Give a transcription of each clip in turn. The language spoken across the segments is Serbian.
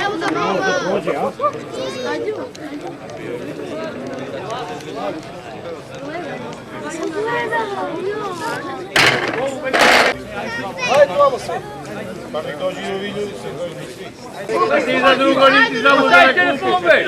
Evo za mene. Prođe, a? Ajde. Hajde, vamo se. Pa nek dođi i ovi ljudi se dođi svi. Ti za drugo nisi znamo da je kupe.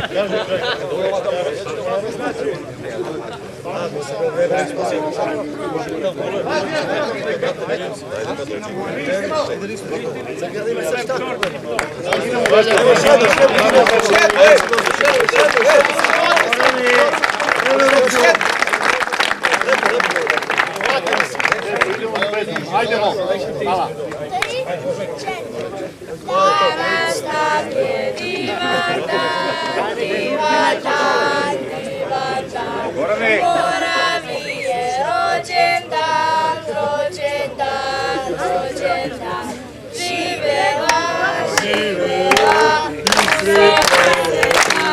Hajdemo. Hvala. Danas nam je divan dan, divan dan, divan dan. Goran mi je rođen dan, rođen dan, rođen dan. Živela, živela, živela, živela,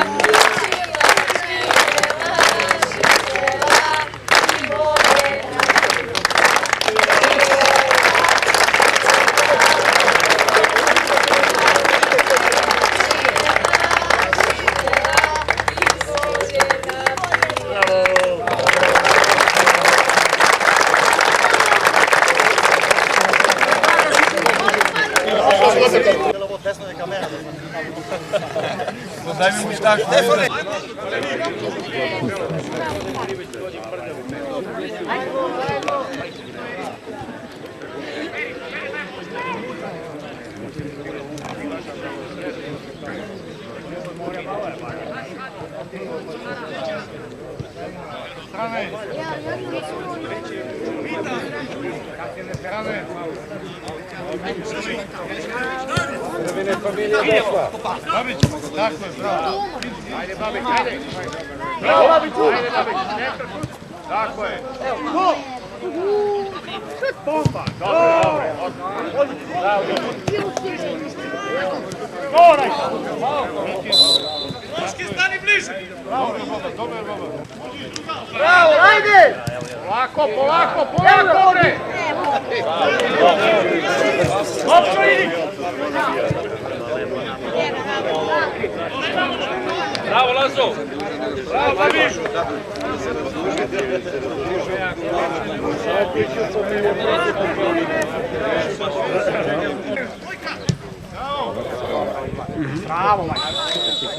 Daj mi muštaš. Babić, tako je, bravo. Ajde, Babić, ajde. Bravo, Babić, ajde, Babić. Tako je. Evo, pompa, dobro. Bravo. Moraj. Moški, stani bliže. Bravo, Baba. Bravo, ajde. Polako, bre. Općo idi. Bravo, Lazo! Bravo, Babišu! Bravo, Majko!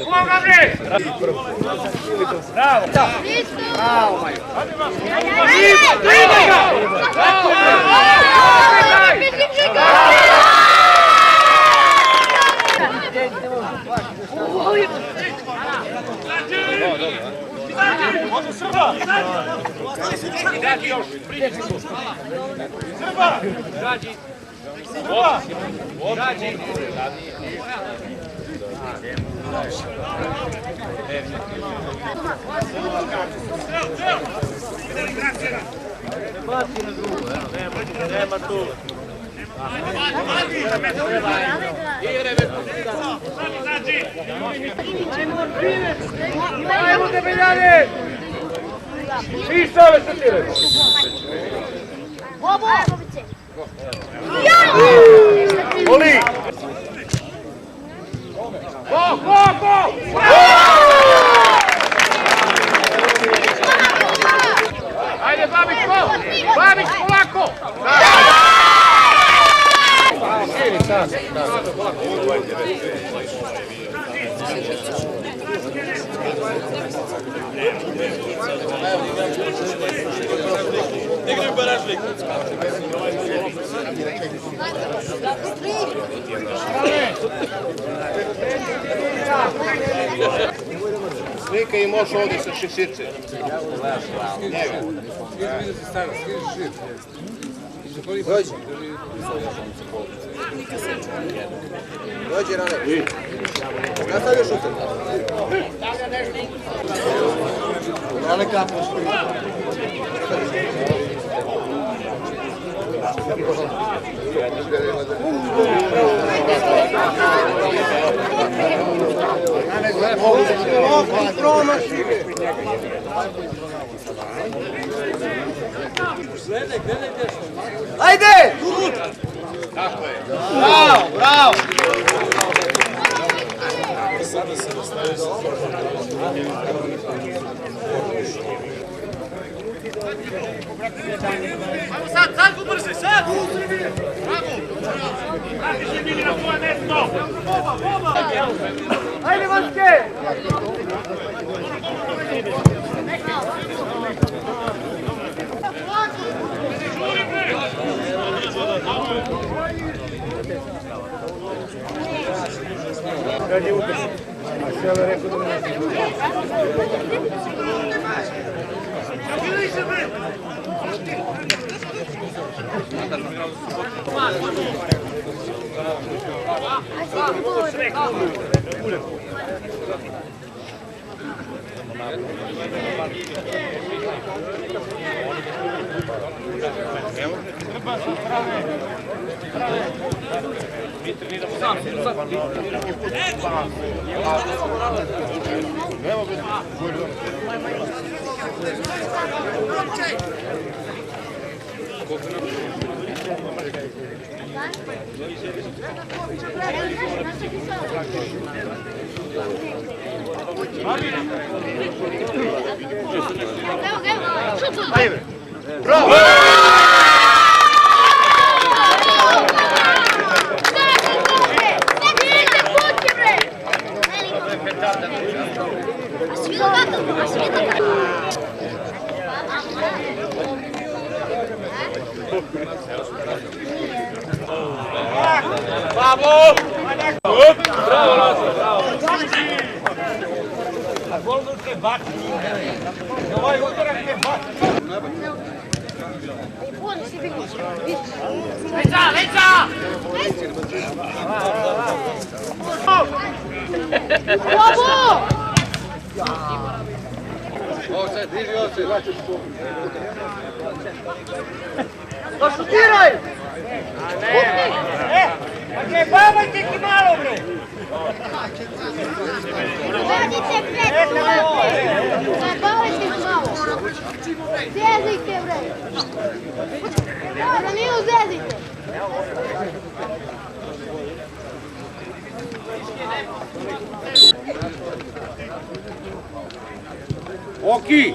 Uloga, bre! Bravo! Bravo, Majko! Srba! Dađi još! Srba! Dađi! Srba! Dađi! Nema tu! Ajmo te peljane! I sove se tire! Voli! Go! Ajde, Babić, go! Babić, polako! Negdje u baražlik. Slika i moš ovdje sa šeširce. Njega. Dođi. Dođi, Rane. Nastavio šuter. Rane kapo. Ajde! Tako je. Bravo! Sad ubrzi, sad! Bravo! Vrati se bili na svoje mesto! Ajde, Vanske! Radi utrši. A sve rekao da ne Bravo! Bravo! Bravo, Lazo, bravo! A gol te bati. Ovaj utorak te bati. Leća, leća! Bravo! Ovce, diži ovce. Zašutiraj! Zabavajte ki malo, bre! Radite preko! Zabavajte ki malo! Zezajte, bre! Da nije uzezajte! Oki!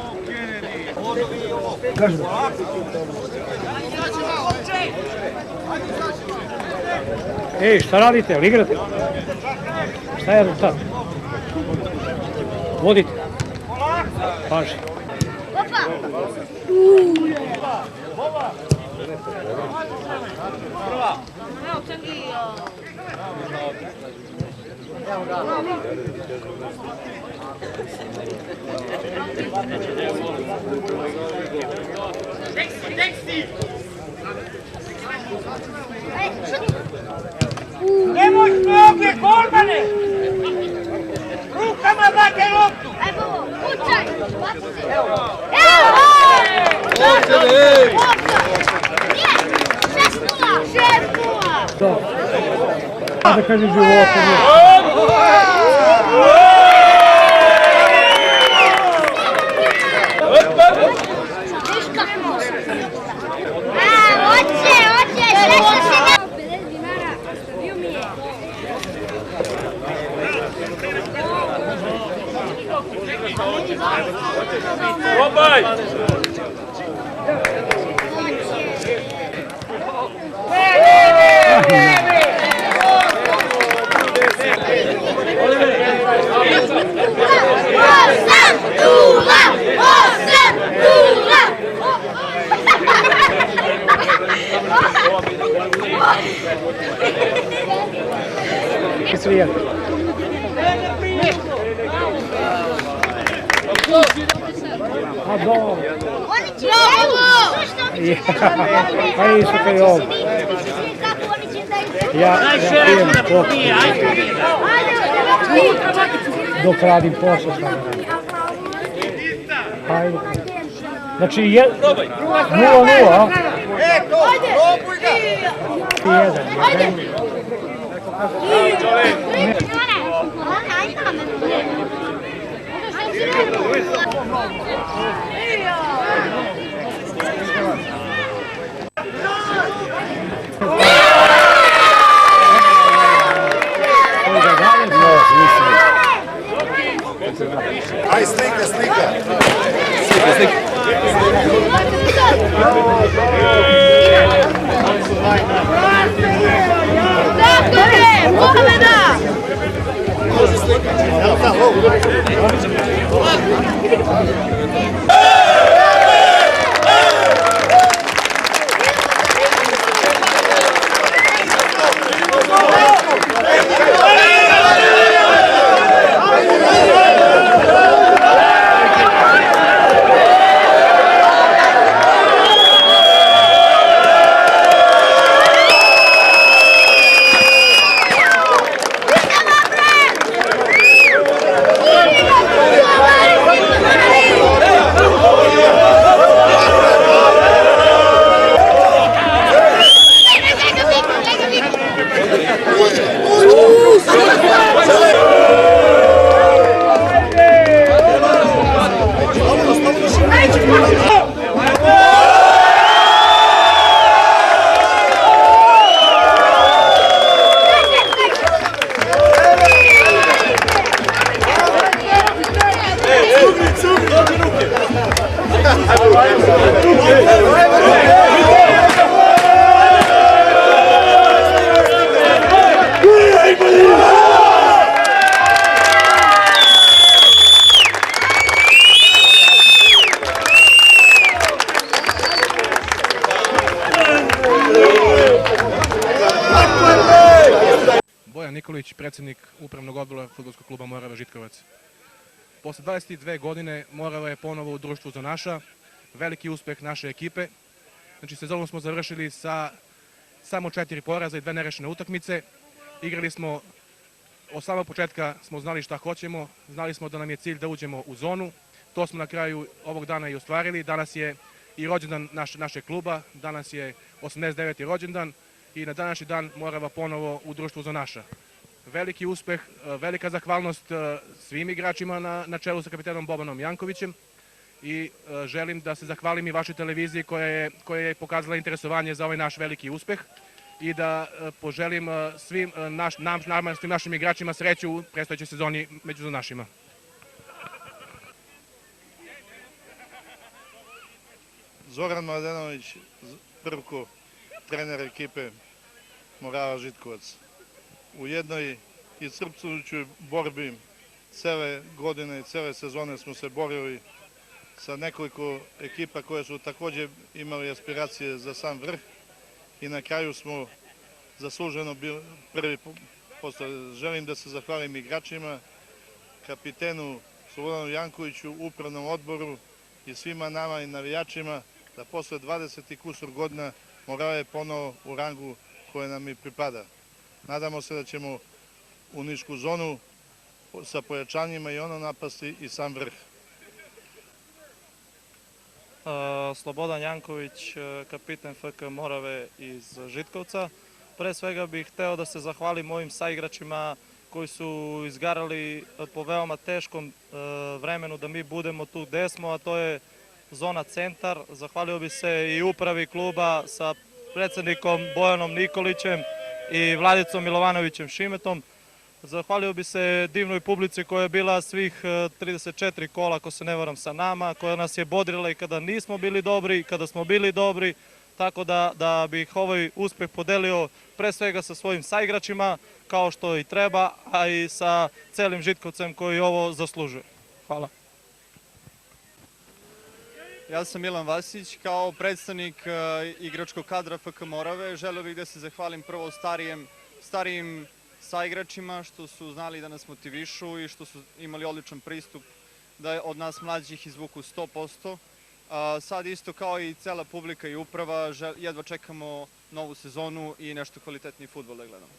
Ej, šta radite? Jel igrate? Šta je rezultat? Vodite. Paži. Opa! Nemoj noge, golmane! Rukama date loptu! Aj, Bobo, kućaj! Evo! Ovce, ej! Nije! 6:0! 6:0! Da. Da kažem života. Viš kako? Oće! 50 dinara, ostavio mi je. Probaj! Svijet. A dobro. Oni će evo! Pa isto kao i ovo. Ja pijem kopi. Dok radim posao šta da radim. Hajde. Znači 0:0, a? Probuj ga! Ti jedan. Doktore, Mohameda! Bojan Nikolić, predsjednik Upravnog odbora Fudbalskog kluba Morava Žitkovac. Posle 22 godine Morava je ponovo u društvu Zonaša, veliki uspeh naše ekipe. Znači, sezonu smo završili sa samo 4 poraza i 2 nerešene utakmice. Igrali smo, od samog početka smo znali šta hoćemo, znali smo da nam je cilj da uđemo u zonu. To smo na kraju ovog dana i ostvarili. Danas je i rođendan našeg kluba, danas je 89. rođendan i na današnji dan Morava ponovo u društvu Zonaša. Veliki uspeh, velika zahvalnost svim igračima na čelu sa kapitenom Bobanom Jankovićem i želim da se zahvalim i vašoj televiziji koja je pokazala interesovanje za ovaj naš veliki uspeh i da poželim svim našim igračima sreću u predstojećoj sezoni među Zonašima. Zoran Mladenović, Prvko, trener ekipe Morava Žitkovac. U jednoj iscrpljujućoj borbi cele godine i cele sezone smo se borili sa nekoliko ekipa koje su takođe imali aspiracije za sam vrh i na kraju smo zasluženo bili prvi postavljeni. Želim da se zahvalim igračima, kapitenu Slobodanu Jankoviću, upravnom odboru i svima nama i navijačima da posle 20 i kusur godina Morava je ponovo u rangu koje nam i pripada. Nadamo se da ćemo u nišku zonu sa pojačanjima i ono napasti i sam vrh. Slobodan Janković, kapiten FK Morave iz Žitkovca. Pre svega bih hteo da se zahvalim mojim saigračima koji su izgarali po veoma teškom vremenu da mi budemo tu gde smo, a to je zona centar. Zahvalio bih se i upravi kluba sa predsednikom Bojanom Nikolićem i Vladicom Milovanovićem Šimetom. Zahvalio bi se divnoj publici koja je bila svih 34 kola, ako se ne varam, sa nama, koja nas je bodrila i kada nismo bili dobri i kada smo bili dobri, tako da bih ovaj uspeh podelio pre svega sa svojim saigračima, kao što i treba, a i sa celim Žitkovcem koji ovo zaslužuje. Hvala. Ja sam Milan Vasić, kao predstavnik igračkog kadra FK Morave. Želeo bih da se zahvalim prvo starijim saigračima što su znali da nas motivišu i što su imali odličan pristup da od nas mlađih izvuku 100%. Sad isto kao i cela publika i uprava jedva čekamo novu sezonu i nešto kvalitetniji fudbal da gledamo.